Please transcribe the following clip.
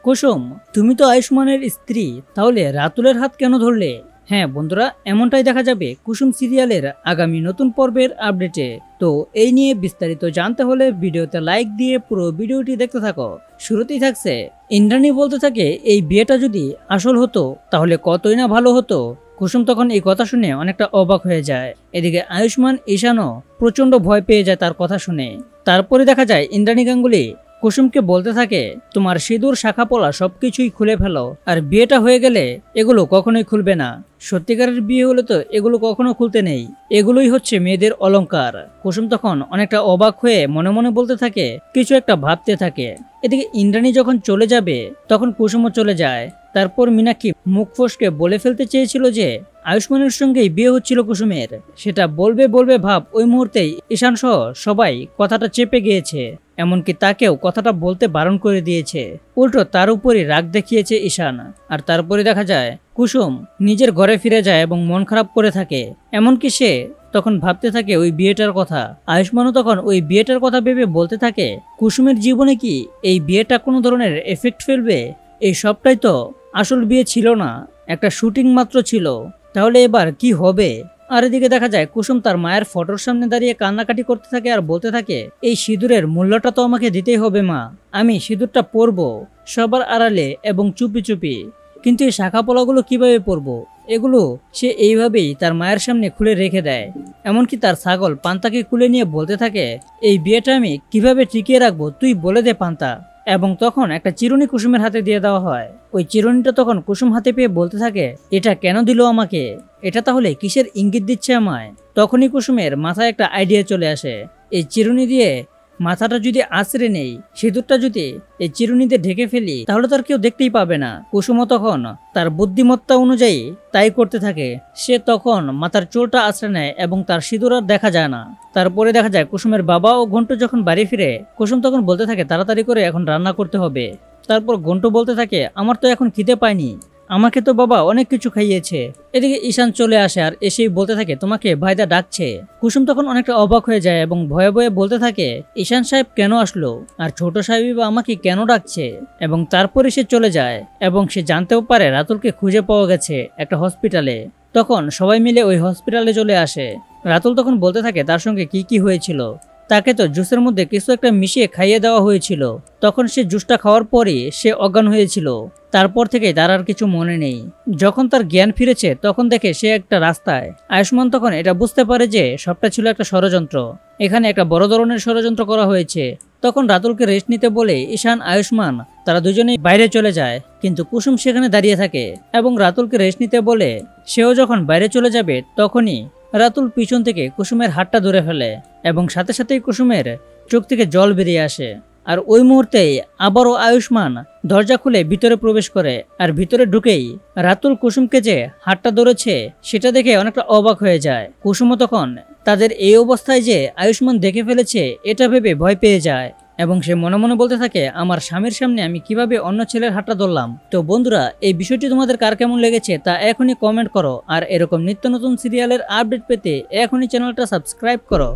কুসুম, তুমি তো আয়ুষ্মানের স্ত্রী, তাহলে রাতুলের হাত কেন ধরলে? হ্যাঁ বন্ধুরা, এমনটাই দেখা যাবে কুসুম সিরিয়ালের আগামী নতুন পর্বের আপডেটে। তো এই নিয়ে বিস্তারিত জানতে হলে ভিডিওতে লাইক দিয়ে পুরো ভিডিওটি দেখতে থাকো। শুরুতেই থাকছে, ইন্দ্রাণী বলতে থাকে এই বিয়েটা যদি আসল হতো তাহলে কতই না ভালো হতো। কুসুম তখন এই কথা শুনে অনেকটা অবাক হয়ে যায়। এদিকে আয়ুষ্মান ঈশানও প্রচন্ড ভয় পেয়ে যায় তার কথা শুনে। তারপরে দেখা যায় ইন্দ্রাণী গাঙ্গুলি কুসুমকে বলতে থাকে, তোমার সিঁদুর শাখা পলা সবকিছুই খুলে ফেলো, আর বিয়েটা হয়ে গেলে এগুলো কখনোই খুলবে না। সত্যিকারের বিয়ে হলে তো এগুলো কখনো খুলতে নেই, এগুলোই হচ্ছে মেয়েদের অলংকার। কুসুম তখন অনেকটা অবাক হয়ে মনে মনে বলতে থাকে, কিছু একটা ভাবতে থাকে। এদিকে ইন্দ্রাণী যখন চলে যাবে তখন কুসুমও চলে যায়। তারপর মীনাক্ষী মুখ ফসকে বলে ফেলতে চেয়েছিল যে আয়ুষ্মানের সঙ্গেই বিয়ে হচ্ছিল কুসুমের, সেটা বলবে বলবে ভাব ওই মুহূর্তেই ঈশান সহ সবাই কথাটা চেপে গিয়েছে, এমনকি তাকেও কথাটা বলতে বারণ করে দিয়েছে। উল্টো তার উপরই রাগ দেখিয়েছে ঈশান। আর তারপরে দেখা যায় কুসুম নিজের ঘরে ফিরে যায় এবং মন খারাপ করে থাকে। এমনকি সে তখন ভাবতে থাকে ওই বিয়েটার কথা। আয়ুষ্মানও তখন ওই বিয়েটার কথা ভেবে বলতে থাকে, কুসুমের জীবনে কি এই বিয়েটা কোনো ধরনের এফেক্ট ফেলবে? এই সবটাই তো আসল বিয়ে ছিল না, একটা শুটিং মাত্র ছিল, তাহলে এবার কি হবে? আর এদিকে দেখা যায় কুসুম তার মায়ের ফটোর সামনে দাঁড়িয়ে কান্নাকাটি করতে থাকে আর বলতে থাকে, এই সিঁদুরের মূল্যটা তো আমাকে দিতেই হবে মা, আমি সিঁদুরটা পরবো সবার আড়ালে এবং চুপি চুপি, কিন্তু এই শাখা পলাগুলো কিভাবে পরবো? এগুলো সে এইভাবেই তার মায়ের সামনে খুলে রেখে দেয়। এমনকি তার ছাগল পান্তাকে খুলে নিয়ে বলতে থাকে, এই বিয়েটা আমি কিভাবে টিকিয়ে রাখবো তুই বলে দে পান্তা। এবং তখন একটা চিরুনি কুসুমের হাতে দিয়ে দেওয়া হয়। ওই চিরুনিটা তখন কুসুম হাতে পেয়ে বলতে থাকে, এটা কেন দিল আমাকে? এটা তাহলে কিসের ইঙ্গিত দিচ্ছে আমায়? তখনই কুসুমের মাথায় একটা আইডিয়া চলে আসে, এই চিরুনি দিয়ে মাথাটা যদি আঁচড়ে নেই, সিঁদুরটা যদি এই চিরুনিতে ঢেকে ফেলি, তাহলে তার কেউ দেখতেই পাবে না। কুসুমও তখন তার বুদ্ধিমত্তা অনুযায়ী তাই করতে থাকে। সে তখন মাথার চুলটা আঁচড়ে নেয় এবং তার সিঁদুর আর দেখা যায় না। তারপরে দেখা যায় কুসুমের বাবা ও ঘন্টু যখন বাড়ি ফিরে, কুসুম তখন বলতে থাকে তাড়াতাড়ি করে এখন রান্না করতে হবে। তারপর ঘন্টু বলতে থাকে, আমার তো এখন খিদে পায়নি, আমাকে তো বাবা অনেক কিছু খাইয়েছে। এদিকে ঈশান চলে আসে আর এসেই বলতে থাকে, তোমাকে ভাইদা ডাকছে। কুসুম তখন অনেকটা অবাক হয়ে যায় এবং ভয়ে ভয়ে বলতে থাকে, ঈশান সাহেব কেন আসলো আর ছোট সাহেবই বা আমাকে কেন ডাকছে? এবং তারপরে সে চলে যায় এবং সে জানতেও পারে রাতুলকে খুঁজে পাওয়া গেছে একটা হসপিটালে। তখন সবাই মিলে ওই হসপিটালে চলে আসে। রাতুল তখন বলতে থাকে তার সঙ্গে কি কি হয়েছিল। তাকে তো জুসের মধ্যে কিছু একটা মিশিয়ে খাইয়ে দেওয়া হয়েছিল, তখন সে জুসটা খাওয়ার পরই সে অজ্ঞান হয়েছিল। তারপর থেকে তার আর কিছু মনে নেই। যখন তার জ্ঞান ফিরেছে তখন দেখে সে একটা রাস্তায়। আয়ুষ্মান তখন এটা বুঝতে পারে যে সবটা ছিল একটা ষড়যন্ত্র, এখানে একটা বড় ধরনের ষড়যন্ত্র করা হয়েছে। তখন রাতুলকে রেস্ট নিতে বলে ঈশান আয়ুষ্মান তারা দুজনেই বাইরে চলে যায়, কিন্তু কুসুম সেখানে দাঁড়িয়ে থাকে এবং রাতুলকে রেস্ট নিতে বলে সেও যখন বাইরে চলে যাবে তখনই রাতুল পিছন থেকে কুসুমের হাতটা ধরে ফেলে এবং সাথে সাথেই কুসুমের চোখ থেকে জল বেরিয়ে আসে। আর ওই মুহূর্তেই আবারও আয়ুষ্মান দরজা খুলে ভিতরে প্রবেশ করে। আর ভিতরে ঢুকেই রাতুল কুসুমকে যে হাতটা ধরেছে সেটা দেখে অনেকটা অবাক হয়ে যায়। কুসুমও তখন তাদের এই অবস্থায় যে আয়ুষ্মান দেখে ফেলেছে এটা ভেবে ভয় পেয়ে যায় এবং সে মনে মনে বলতে থাকে, আমার স্বামীর সামনে আমি কিভাবে অন্য ছেলের হাতটা ধরলাম। তো বন্ধুরা, এই বিষয়টি তোমাদের কার কেমন লেগেছে তা এখনই কমেন্ট করো। আর এরকম নিত্য নতুন সিরিয়ালের আপডেট পেতে এখনই চ্যানেলটা সাবস্ক্রাইব করো।